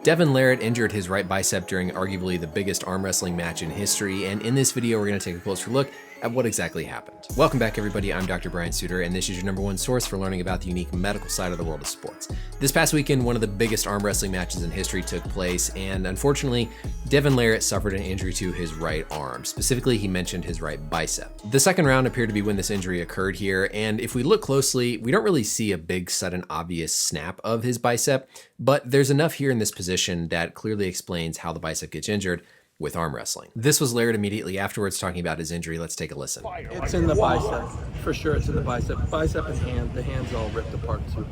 Devon Larratt injured his right bicep during arguably the biggest arm wrestling match in history, and in this video we're going to take a closer look at what exactly happened. Welcome back everybody, I'm Dr. Brian Sutterer, and this is your #1 source for learning about the unique medical side of the world of sports. This past weekend, one of the biggest arm wrestling matches in history took place, and unfortunately, Devon Larratt suffered an injury to his right arm. Specifically, he mentioned his right bicep. The second round appeared to be when this injury occurred here, and if we look closely, we don't really see a big, sudden, obvious snap of his bicep, but there's enough here in this position that clearly explains how the bicep gets injured with arm wrestling. This was Larratt immediately afterwards talking about his injury. Let's take a listen. It's in the bicep, for sure. It's in the bicep. Bicep and hand. The hand's all ripped apart too.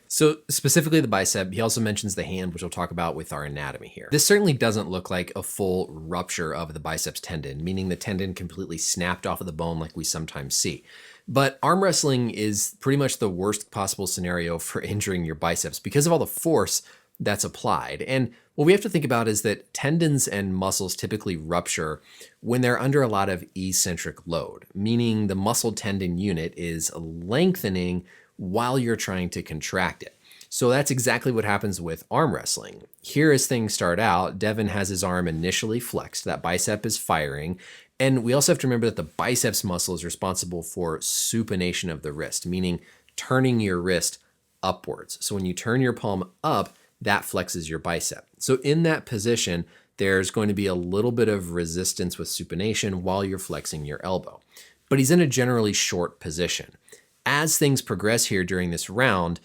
So specifically the bicep, he also mentions the hand, which we'll talk about with our anatomy here. This certainly doesn't look like a full rupture of the biceps tendon, meaning the tendon completely snapped off of the bone like we sometimes see. But arm wrestling is pretty much the worst possible scenario for injuring your biceps because of all the force that's applied. And what we have to think about is that tendons and muscles typically rupture when they're under a lot of eccentric load, meaning the muscle tendon unit is lengthening while you're trying to contract it. So that's exactly what happens with arm wrestling. Here as things start out, Devon has his arm initially flexed, that bicep is firing, and we also have to remember that the biceps muscle is responsible for supination of the wrist, meaning turning your wrist upwards. So when you turn your palm up, that flexes your bicep. So in that position, there's going to be a little bit of resistance with supination while you're flexing your elbow. But he's in a generally short position. As things progress here during this round,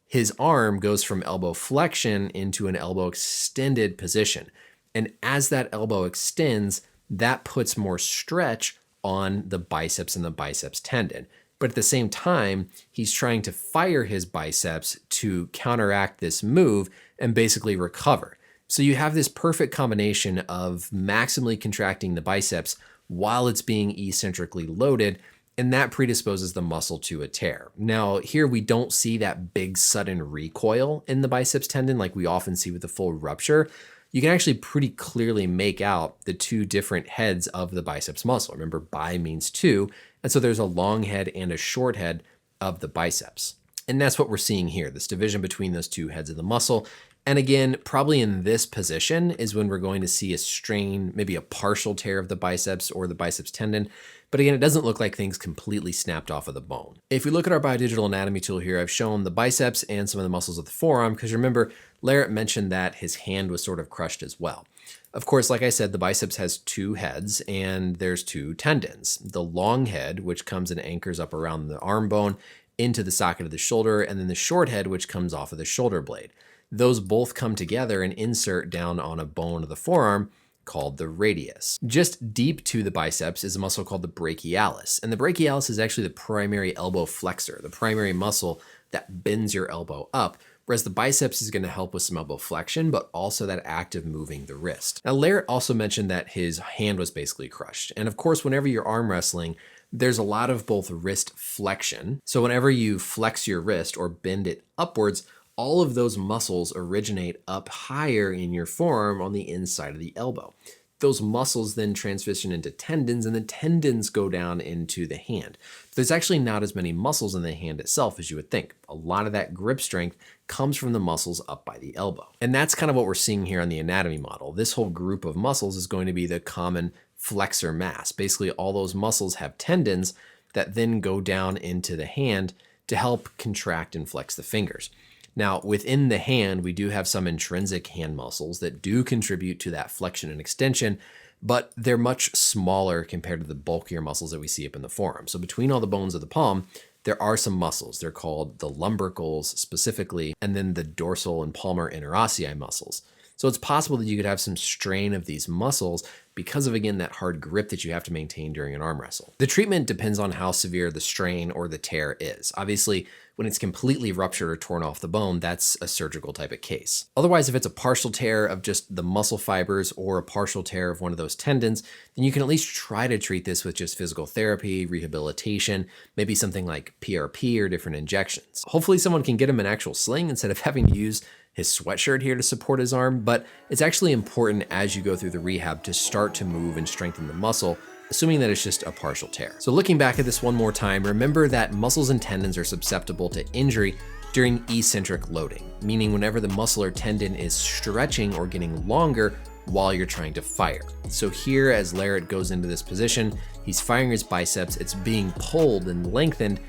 his arm goes from elbow flexion into an elbow extended position. And as that elbow extends, that puts more stretch on the biceps and the biceps tendon. But at the same time, he's trying to fire his biceps to counteract this move and basically recover. So you have this perfect combination of maximally contracting the biceps while it's being eccentrically loaded, and that predisposes the muscle to a tear. Now, here we don't see that big sudden recoil in the biceps tendon like we often see with a full rupture. You can actually pretty clearly make out the two different heads of the biceps muscle. Remember, bi means two, and so there's a long head and a short head of the biceps. And that's what we're seeing here, this division between those two heads of the muscle. And again, probably in this position is when we're going to see a strain, maybe a partial tear of the biceps or the biceps tendon. But again, it doesn't look like things completely snapped off of the bone. If we look at our biodigital anatomy tool here, I've shown the biceps and some of the muscles of the forearm, because remember, Larratt mentioned that his hand was sort of crushed as well. Of course, like I said, the biceps has two heads and there's two tendons. The long head, which comes and anchors up around the arm bone into the socket of the shoulder, and then the short head, which comes off of the shoulder blade. Those both come together and insert down on a bone of the forearm called the radius. Just deep to the biceps is a muscle called the brachialis, and the brachialis is actually the primary elbow flexor, the primary muscle that bends your elbow up, whereas the biceps is going to help with some elbow flexion, but also that act of moving the wrist. Now, Larratt also mentioned that his hand was basically crushed, and of course, whenever you're arm wrestling, there's a lot of both wrist flexion. So whenever you flex your wrist or bend it upwards, all of those muscles originate up higher in your forearm on the inside of the elbow. Those muscles then transition into tendons, and the tendons go down into the hand. There's actually not as many muscles in the hand itself as you would think. A lot of that grip strength comes from the muscles up by the elbow. And that's kind of what we're seeing here on the anatomy model. This whole group of muscles is going to be the common flexor mass. Basically, all those muscles have tendons that then go down into the hand to help contract and flex the fingers. Now, within the hand, we do have some intrinsic hand muscles that do contribute to that flexion and extension, but they're much smaller compared to the bulkier muscles that we see up in the forearm. So between all the bones of the palm, there are some muscles. They're called the lumbricals specifically, and then the dorsal and palmar interossei muscles. So it's possible that you could have some strain of these muscles because of, again, that hard grip that you have to maintain during an arm wrestle. The treatment depends on how severe the strain or the tear is. Obviously, when it's completely ruptured or torn off the bone, that's a surgical type of case. Otherwise, if it's a partial tear of just the muscle fibers or a partial tear of one of those tendons, then you can at least try to treat this with just physical therapy, rehabilitation, maybe something like PRP or different injections. Hopefully someone can get him an actual sling instead of having to use his sweatshirt here to support his arm, but it's actually important as you go through the rehab to start to move and strengthen the muscle, assuming that it's just a partial tear. So looking back at this one more time, remember that muscles and tendons are susceptible to injury during eccentric loading, meaning whenever the muscle or tendon is stretching or getting longer while you're trying to fire. So here, as Larratt goes into this position, he's firing his biceps, it's being pulled and lengthened,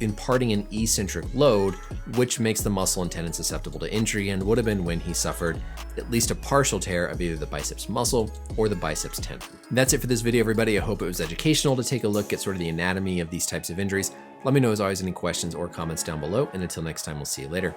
imparting an eccentric load, which makes the muscle and tendon susceptible to injury, and would have been when he suffered at least a partial tear of either the biceps muscle or the biceps tendon. That's it for this video, everybody. I hope it was educational to take a look at sort of the anatomy of these types of injuries. Let me know as always any questions or comments down below, and until next time, we'll see you later.